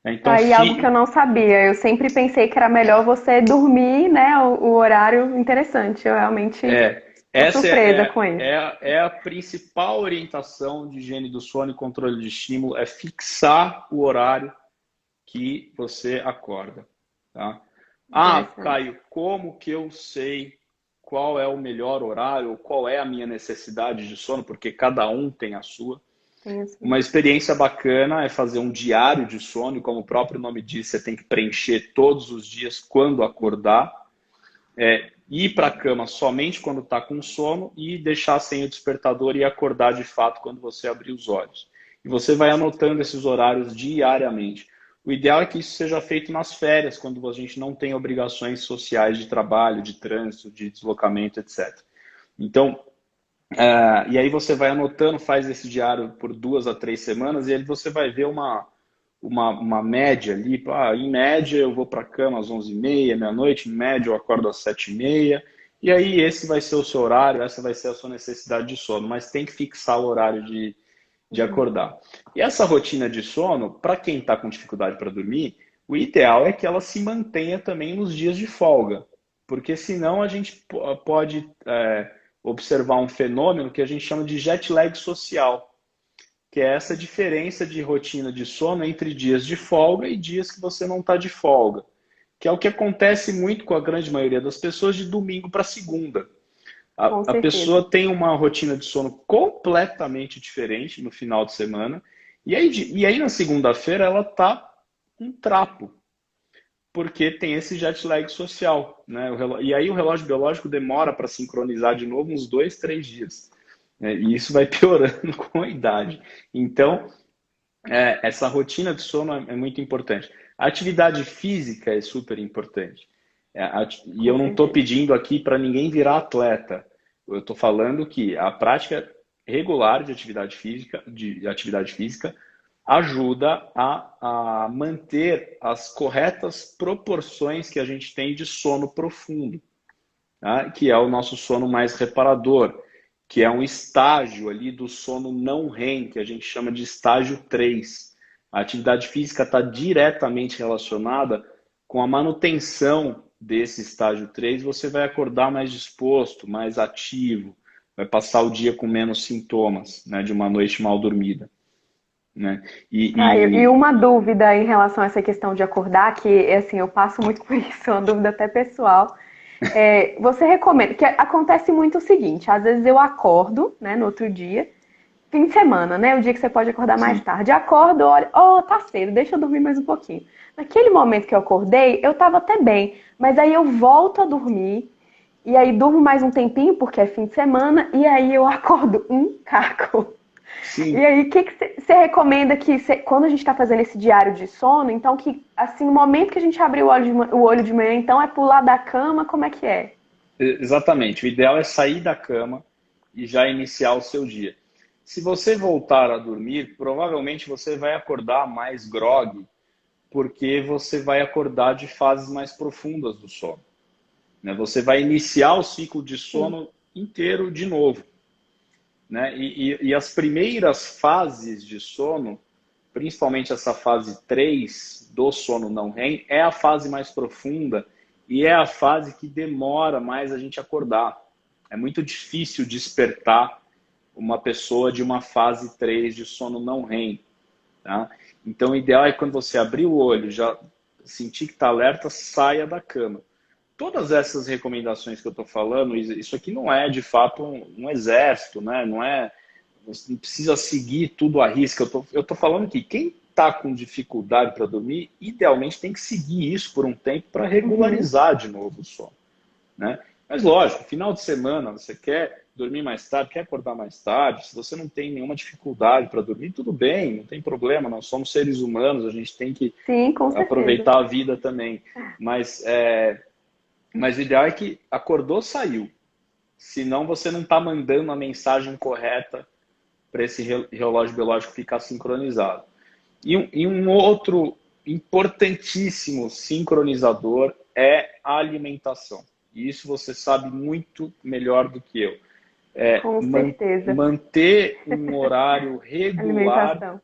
Speaker 2: Então,
Speaker 1: Aí algo que eu não sabia. Eu sempre pensei que era melhor você dormir, né, o horário interessante. Eu realmente tô
Speaker 2: essa
Speaker 1: surpresa com isso.
Speaker 2: é a principal orientação de higiene do sono e controle de estímulo, é fixar o horário que você acorda. Tá? Ah,
Speaker 1: Interessante.
Speaker 2: Caio, como que eu sei qual é o melhor horário, ou qual é a minha necessidade de sono? Porque cada um tem a sua.
Speaker 1: Tem assim.
Speaker 2: Uma experiência bacana é fazer um diário de sono, e como o próprio nome diz, você tem que preencher todos os dias quando acordar, ir para a cama somente quando está com sono e deixar sem o despertador e acordar de fato quando você abrir os olhos. E você vai anotando esses horários diariamente. O ideal é que isso seja feito nas férias, quando a gente não tem obrigações sociais de trabalho, de trânsito, de deslocamento, etc. Então, e aí você vai anotando, faz esse diário por 2 a 3 semanas e aí você vai ver uma média ali. Em média eu vou para a cama às 11h30, meia-noite, em média eu acordo às 7h30. E aí esse vai ser o seu horário, essa vai ser a sua necessidade de sono, mas tem que fixar o horário de
Speaker 1: Uhum.
Speaker 2: acordar. E essa rotina de sono, para quem está com dificuldade para dormir, o ideal é que ela se mantenha também nos dias de folga, porque senão a gente pode observar um fenômeno que a gente chama de jet lag social, que é essa diferença de rotina de sono entre dias de folga e dias que você não está de folga, que é o que acontece muito com a grande maioria das pessoas de domingo para segunda.
Speaker 1: Com
Speaker 2: A
Speaker 1: certeza.
Speaker 2: pessoa tem uma rotina de sono completamente diferente no final de semana, e aí na segunda-feira ela tá um trapo, porque tem esse jet lag social, né? E aí o relógio biológico demora para sincronizar de novo uns 2, 3 dias, né? E isso vai piorando com a idade. Então, essa rotina de sono é muito importante. A atividade física é super importante. E
Speaker 1: Com
Speaker 2: eu não estou
Speaker 1: certeza.
Speaker 2: pedindo aqui para ninguém virar atleta. Eu estou falando que a prática regular de atividade física ajuda a manter as corretas proporções que a gente tem de sono profundo, tá? Que é o nosso sono mais reparador, que é um estágio ali do sono não REM, que a gente chama de estágio 3. A atividade física está diretamente relacionada com a manutenção desse estágio 3. Você vai acordar mais disposto, mais ativo, vai passar o dia com menos sintomas, né, de uma noite mal dormida, né?
Speaker 1: E
Speaker 2: E,
Speaker 1: uma dúvida em relação a essa questão de acordar, que assim, eu passo muito por isso, é uma dúvida até pessoal. Você recomenda, que acontece muito o seguinte, às vezes eu acordo, né, no outro dia, fim de semana, né, o dia que você pode acordar mais
Speaker 2: sim,
Speaker 1: tarde, acordo, olho, oh, tá cedo, deixa eu dormir mais um pouquinho. Naquele momento que eu acordei, eu tava até bem, mas aí eu volto a dormir e aí durmo mais um tempinho, porque é fim de semana, e aí eu acordo um caco. E
Speaker 2: Sim,
Speaker 1: aí, o que você recomenda quando a gente está fazendo esse diário de sono, então que, assim, no momento que a gente abrir o olho de manhã, então é pular da cama, como é que é?
Speaker 2: exatamente. O ideal é sair da cama e já iniciar o seu dia. Se você voltar a dormir, provavelmente você vai acordar mais grogue, porque você vai acordar de fases mais profundas do sono, né? Você vai iniciar o ciclo de
Speaker 1: Sim.
Speaker 2: sono inteiro de novo, né? E as primeiras fases de sono, principalmente essa fase 3 do sono não REM, é a fase mais profunda e é a fase que demora mais a gente acordar. É muito difícil despertar uma pessoa de uma fase 3 de sono não REM, tá? Então, o ideal é quando você abrir o olho, já sentir que está alerta, saia da cama. Todas essas recomendações que eu estou falando, isso aqui não é de fato um exército, né? Não é, você não precisa seguir tudo à risca. Eu tô falando que quem está com dificuldade para dormir, idealmente tem que seguir isso por um tempo para
Speaker 1: Uhum.
Speaker 2: regularizar de novo o sono, né? Mas lógico, final de semana você quer dormir mais tarde, quer acordar mais tarde, se você não tem nenhuma dificuldade para dormir, tudo bem, não tem problema, nós somos seres humanos, a gente tem que
Speaker 1: Sim, com certeza.
Speaker 2: aproveitar a vida também. Mas, mas o ideal é que acordou, saiu. Senão você não está mandando a mensagem correta para esse relógio biológico ficar sincronizado. E um outro importantíssimo sincronizador é a alimentação. E isso você sabe muito melhor do que eu.
Speaker 1: Com certeza.
Speaker 2: Manter um horário regular,
Speaker 1: Alimentação.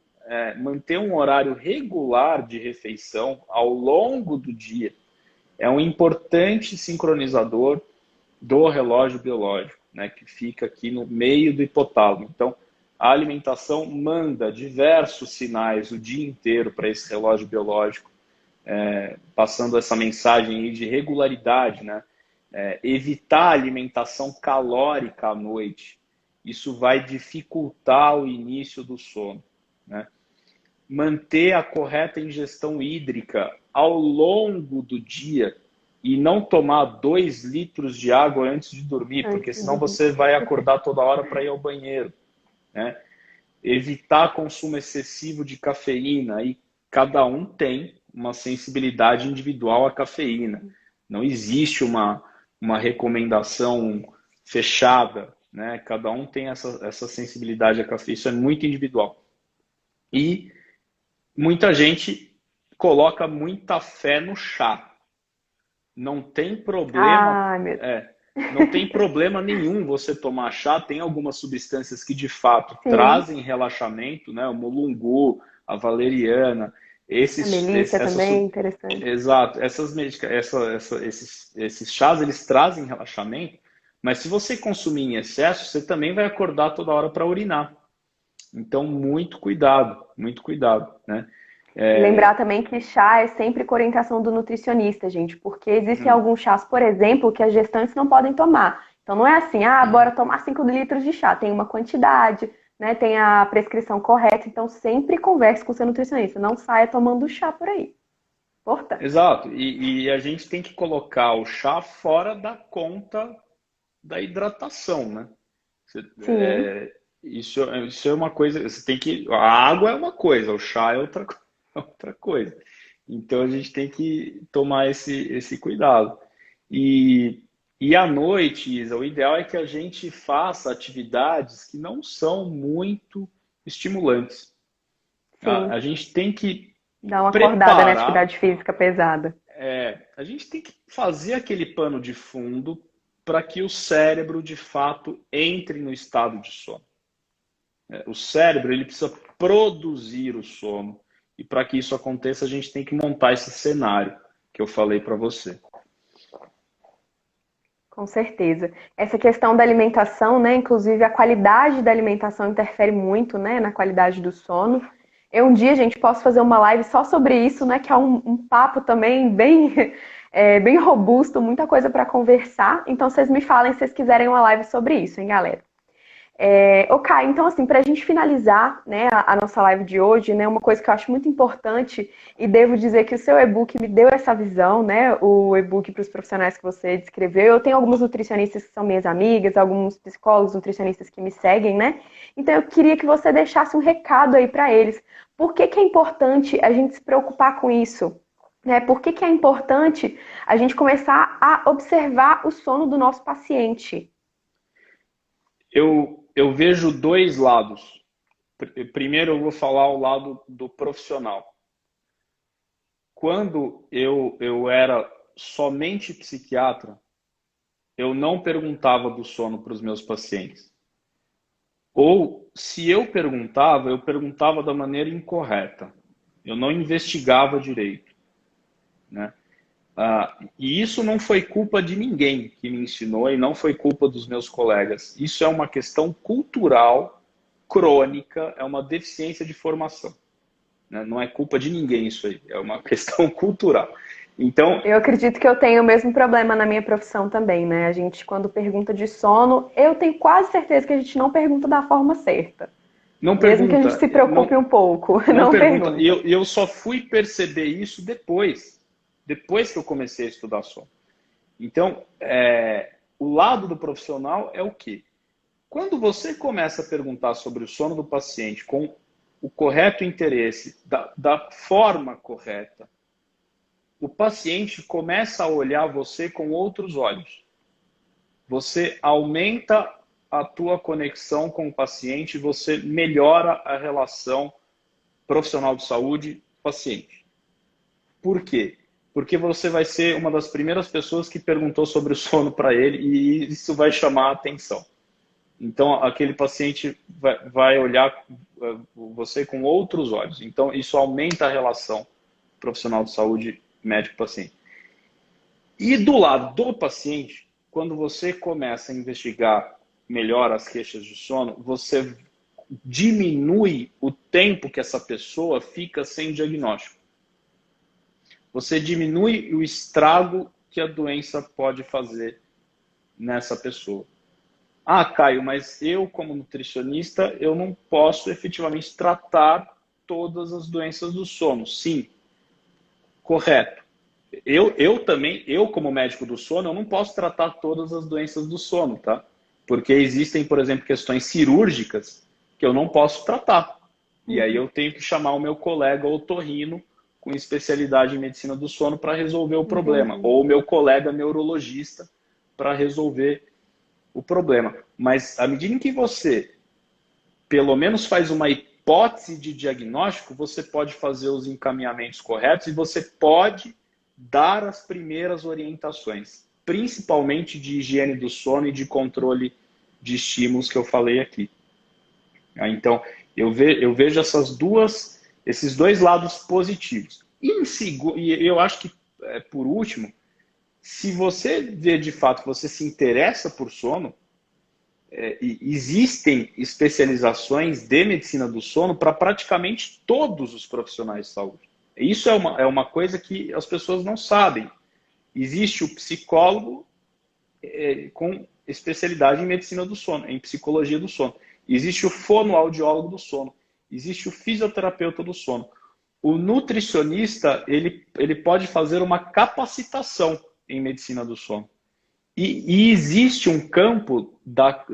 Speaker 2: manter um horário regular de refeição ao longo do dia é um importante sincronizador do relógio biológico, né, que fica aqui no meio do hipotálamo. Então, a alimentação manda diversos sinais o dia inteiro para esse relógio biológico, passando essa mensagem aí de regularidade, né? Evitar a alimentação calórica à noite. Isso vai dificultar o início do sono, né? Manter a correta ingestão hídrica ao longo do dia e não tomar 2 litros de água antes de dormir, porque
Speaker 1: Antes de
Speaker 2: senão
Speaker 1: dormir.
Speaker 2: você vai acordar toda hora para ir ao banheiro, né? Evitar consumo excessivo de cafeína, e cada um tem uma sensibilidade individual à cafeína. Não existe uma recomendação fechada, né? Cada um tem essa sensibilidade à cafeína, isso é muito individual. E muita gente coloca muita fé no chá. Não tem problema,
Speaker 1: Ai, meu Deus.
Speaker 2: é, não tem problema nenhum você tomar chá. Tem algumas substâncias que de fato
Speaker 1: Sim.
Speaker 2: trazem relaxamento, né? O mulungu, a valeriana,
Speaker 1: A Melícia também, interessante.
Speaker 2: exato, esses chás eles trazem relaxamento, mas se você consumir em excesso, você também vai acordar toda hora para urinar. Então, muito cuidado, né?
Speaker 1: E lembrar também que chá é sempre com orientação do nutricionista, gente, porque existem
Speaker 2: Hum,
Speaker 1: alguns chás, por exemplo, que as gestantes não podem tomar. Então não é assim, ah, bora tomar 5 litros de chá. Tem uma quantidade, né? Tem a prescrição correta. Então sempre converse com o seu nutricionista. Não saia tomando chá por aí. Importante.
Speaker 2: exato. E a gente tem que colocar o chá fora da conta da hidratação, né?
Speaker 1: Sim,
Speaker 2: Isso é uma coisa. Você tem que. A água é uma coisa, o chá é outra, outra coisa. Então a gente tem que tomar esse cuidado. E, e à noite, Isa, o ideal é que a gente faça atividades que não são muito estimulantes. A
Speaker 1: sim.
Speaker 2: gente tem que
Speaker 1: Dá uma acordada na
Speaker 2: preparar,
Speaker 1: atividade física pesada.
Speaker 2: a gente tem que fazer aquele pano de fundo para que o cérebro de fato entre no estado de sono. O cérebro ele precisa produzir o sono. E para que isso aconteça, a gente tem que montar esse cenário que eu falei para você.
Speaker 1: Com certeza. Essa questão da alimentação, né? Inclusive a qualidade da alimentação interfere muito, né, na qualidade do sono. Eu um dia, gente, posso fazer uma live só sobre isso, né? Que é um papo também bem, bem robusto, muita coisa para conversar. Então vocês me falem se vocês quiserem uma live sobre isso, hein, galera? Ô, Caio, então assim, para a gente finalizar, né, a nossa live de hoje, né, uma coisa que eu acho muito importante, e devo dizer que o seu e-book me deu essa visão, né, o e-book para os profissionais que você descreveu. Eu tenho alguns nutricionistas que são minhas amigas, alguns psicólogos, nutricionistas que me seguem, né? Então eu queria que você deixasse um recado aí para eles. Por que que é importante a gente se preocupar com isso? Né? Por que que é importante a gente começar a observar o sono do nosso paciente?
Speaker 2: Eu vejo dois lados. Primeiro, eu vou falar o lado do profissional. Quando eu era somente psiquiatra, eu não perguntava do sono para os meus pacientes. Ou, se eu perguntava da maneira incorreta. Eu não investigava direito, né? E isso não foi culpa de ninguém que me ensinou e não foi culpa dos meus colegas. Isso é uma questão cultural, crônica, é uma deficiência de formação, né? Não é culpa de ninguém isso aí, é uma questão cultural. Então,
Speaker 1: Eu acredito que eu tenho o mesmo problema na minha profissão também, né? A gente, quando pergunta de sono, eu tenho quase certeza que a gente não pergunta da forma certa.
Speaker 2: não
Speaker 1: Mesmo que a gente
Speaker 2: pergunta,
Speaker 1: se preocupe um pouco,
Speaker 2: não
Speaker 1: não
Speaker 2: pergunta. E
Speaker 1: pergunta.
Speaker 2: eu só fui perceber isso depois que eu comecei a estudar sono. Então, o lado do profissional é o quê? Quando você começa a perguntar sobre o sono do paciente com o correto interesse, da forma correta, o paciente começa a olhar você com outros olhos. Você aumenta a tua conexão com o paciente, você melhora a relação profissional de saúde paciente. Por quê? Porque você vai ser uma das primeiras pessoas que perguntou sobre o sono para ele e isso vai chamar a atenção. Então, aquele paciente vai olhar você com outros olhos. Então, isso aumenta a relação profissional de saúde médico-paciente. E do lado do paciente, quando você começa a investigar melhor as queixas de sono, você diminui o tempo que essa pessoa fica sem diagnóstico. Você diminui o estrago que a doença pode fazer nessa pessoa. Ah, Caio, mas eu, como nutricionista, eu não posso efetivamente tratar todas as doenças do sono. Sim, correto. Eu também, eu como médico do sono, eu não posso tratar todas as doenças do sono, tá? Porque existem, por exemplo, questões cirúrgicas que eu não posso tratar. E aí eu tenho que chamar o meu colega otorrino com especialidade em medicina do sono para resolver o problema.
Speaker 1: Entendi.
Speaker 2: Ou o meu colega neurologista para resolver o problema. Mas à medida em que você, pelo menos, faz uma hipótese de diagnóstico, você pode fazer os encaminhamentos corretos e você pode dar as primeiras orientações, principalmente de higiene do sono e de controle de estímulos que eu falei aqui. Então, eu vejo esses dois lados positivos. E eu acho que, por último, se você vê de fato que você se interessa por sono, existem especializações de medicina do sono para praticamente todos os profissionais de saúde. Isso é uma coisa que as pessoas não sabem. Existe o psicólogo com especialidade em medicina do sono, em psicologia do sono. Existe o fonoaudiólogo do sono. Existe o fisioterapeuta do sono. O nutricionista, ele pode fazer uma capacitação em medicina do sono. E existe um campo da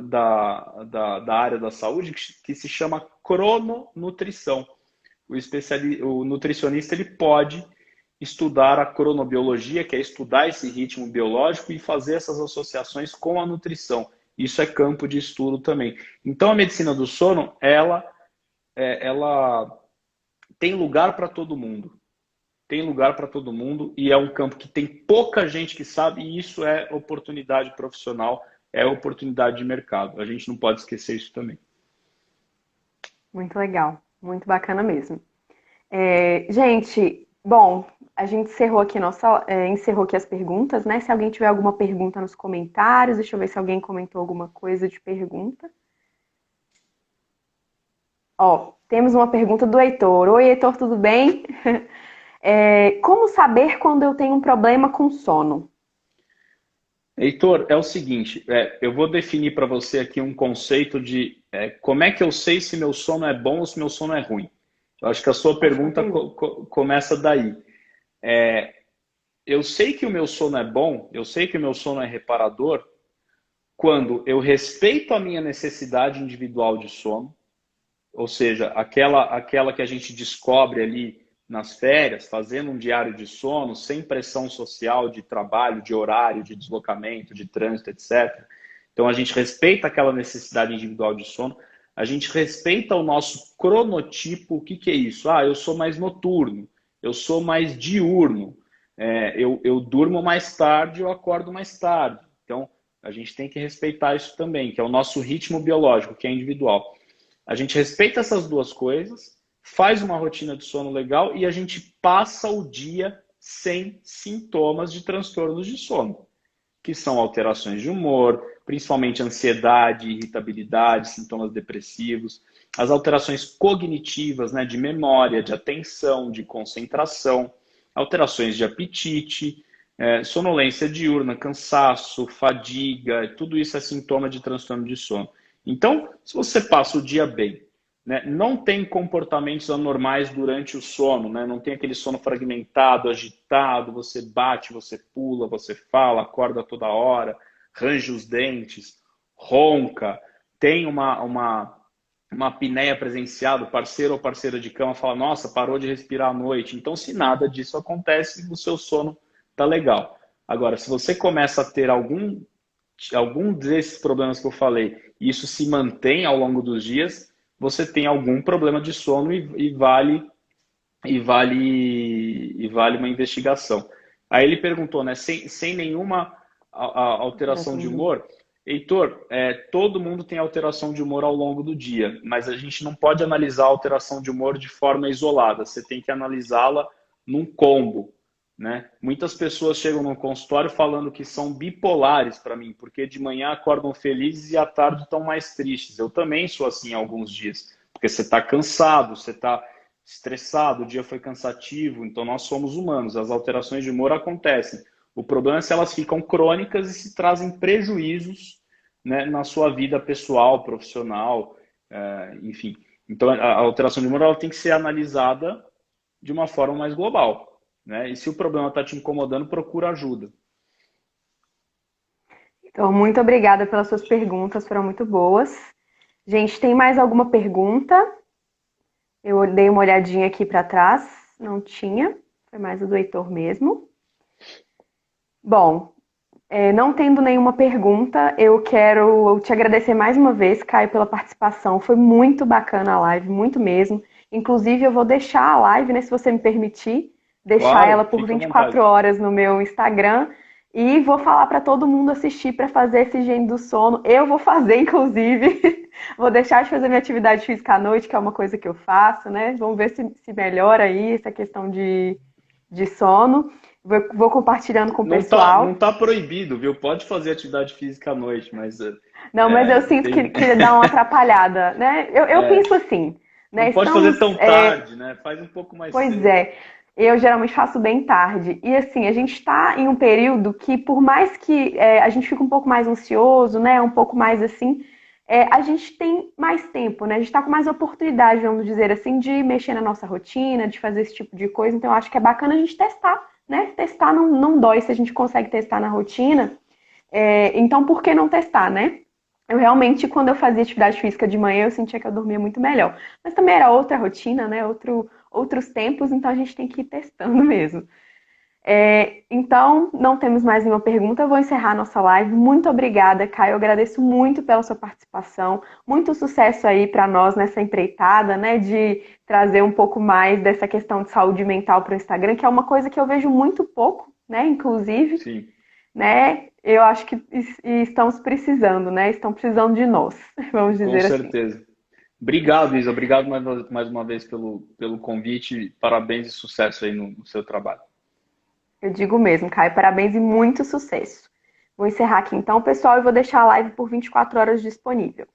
Speaker 2: área da saúde que se chama crononutrição. O nutricionista ele pode estudar a cronobiologia, que é estudar esse ritmo biológico e fazer essas associações com a nutrição. Isso é campo de estudo também. Então, a medicina do sono, ela tem lugar para todo mundo. Tem lugar para todo mundo e é um campo que tem pouca gente que sabe e isso é oportunidade profissional, é oportunidade de mercado. A gente não pode esquecer isso também.
Speaker 1: Muito legal, muito bacana mesmo. Gente, bom, a gente encerrou aqui as perguntas, né? Se alguém tiver alguma pergunta nos comentários, deixa eu ver se alguém comentou alguma coisa de pergunta. Ó, temos uma pergunta do Heitor. Oi, Heitor, tudo bem? Como saber quando eu tenho um problema com sono?
Speaker 2: Heitor, é o seguinte, eu vou definir para você aqui um conceito de como é que eu sei se meu sono é bom ou se meu sono é ruim. Eu acho que a sua
Speaker 1: Ótima
Speaker 2: pergunta
Speaker 1: pergunta.
Speaker 2: começa daí. Eu sei que o meu sono é bom, eu sei que o meu sono é reparador quando eu respeito a minha necessidade individual de sono, ou seja, aquela que a gente descobre ali nas férias, fazendo um diário de sono, sem pressão social de trabalho, de horário, de deslocamento, de trânsito, etc. Então a gente respeita aquela necessidade individual de sono, a gente respeita o nosso cronotipo. O que que é isso? Ah, eu sou mais noturno, eu sou mais diurno, eu durmo mais tarde, eu acordo mais tarde. Então a gente tem que respeitar isso também, que é o nosso ritmo biológico, que é individual. A gente respeita essas duas coisas, faz uma rotina de sono legal e a gente passa o dia sem sintomas de transtornos de sono, que são alterações de humor, principalmente ansiedade, irritabilidade, sintomas depressivos, as alterações cognitivas, né, de memória, de atenção, de concentração, alterações de apetite, sonolência diurna, cansaço, fadiga, tudo isso é sintoma de transtorno de sono. Então, se você passa o dia bem, né, não tem comportamentos anormais durante o sono, né, não tem aquele sono fragmentado, agitado, você bate, você pula, você fala, acorda toda hora, range os dentes, ronca, tem uma apneia presenciada, o parceiro ou parceira de cama fala, nossa, parou de respirar à noite. Então, se nada disso acontece, o seu sono tá legal. Agora, se você começa a ter algum desses problemas que eu falei, e isso se mantém ao longo dos dias, você tem algum problema de sono e vale uma investigação. Aí ele perguntou, né, sem nenhuma alteração
Speaker 1: Alteração
Speaker 2: de
Speaker 1: de humor.
Speaker 2: humor, Heitor, todo mundo tem alteração de humor ao longo do dia, mas a gente não pode analisar a alteração de humor de forma isolada, você tem que analisá-la num combo, né? Muitas pessoas chegam no consultório falando que são bipolares para mim, porque de manhã acordam felizes e à tarde estão mais tristes. Eu também sou assim alguns dias, porque você está cansado, você está estressado, o dia foi cansativo, então nós somos humanos, as alterações de humor acontecem. O problema é se elas ficam crônicas e se trazem prejuízos, né, na sua vida pessoal, profissional, enfim. Então a alteração de humor ela tem que ser analisada de uma forma mais global, né? E se o problema está te incomodando, procura ajuda.
Speaker 1: Então, muito obrigada pelas suas perguntas, foram muito boas. Gente, tem mais alguma pergunta? Eu dei uma olhadinha aqui para trás, não tinha, foi mais o do Heitor mesmo. Bom, não tendo nenhuma pergunta, eu quero te agradecer mais uma vez, Caio, pela participação. Foi muito bacana a live, muito mesmo. Inclusive, eu vou deixar a live, né, se você me permitir, deixar ela
Speaker 2: Claro,
Speaker 1: por
Speaker 2: fica à
Speaker 1: 24
Speaker 2: vontade.
Speaker 1: horas no meu Instagram e vou falar para todo mundo assistir para fazer esse higiene do sono. Eu vou fazer, inclusive. Vou deixar de fazer minha atividade física à noite, que é uma coisa que eu faço, né? Vamos ver se melhora aí essa questão de sono. Vou compartilhando com o
Speaker 2: Não
Speaker 1: pessoal.
Speaker 2: tá proibido, viu? Pode fazer atividade física à noite, mas
Speaker 1: Não, mas eu sinto
Speaker 2: tem,
Speaker 1: que dá uma atrapalhada, né? Eu penso assim,
Speaker 2: não
Speaker 1: né?
Speaker 2: pode fazer tão tarde, né? Faz um pouco mais
Speaker 1: Pois
Speaker 2: cedo.
Speaker 1: é, eu geralmente faço bem tarde. E assim, a gente está em um período que, por mais que a gente fique um pouco mais ansioso, né? Um pouco mais assim, a gente tem mais tempo, né? A gente está com mais oportunidade, vamos dizer assim, de mexer na nossa rotina, de fazer esse tipo de coisa. Então, eu acho que é bacana a gente testar, né? Testar não dói se a gente consegue testar na rotina. Então, por que não testar, né? Eu realmente, quando eu fazia atividade física de manhã, eu sentia que eu dormia muito melhor. Mas também era outra rotina, né? Outros tempos, então a gente tem que ir testando mesmo. Então, não temos mais nenhuma pergunta. Eu vou encerrar a nossa live. Muito obrigada, Caio. Eu agradeço muito pela sua participação. Muito sucesso aí para nós nessa empreitada, né? De trazer um pouco mais dessa questão de saúde mental para o Instagram, que é uma coisa que eu vejo muito pouco, né? Inclusive,
Speaker 2: Sim,
Speaker 1: né? Eu acho que estamos precisando, né? Estão precisando de nós, vamos
Speaker 2: com
Speaker 1: dizer assim.
Speaker 2: certeza. Obrigado, Isa. Obrigado mais uma vez pelo convite. Parabéns e sucesso aí no seu trabalho.
Speaker 1: Eu digo mesmo, Caio, parabéns e muito sucesso. Vou encerrar aqui então, pessoal, e vou deixar a live por 24 horas disponível.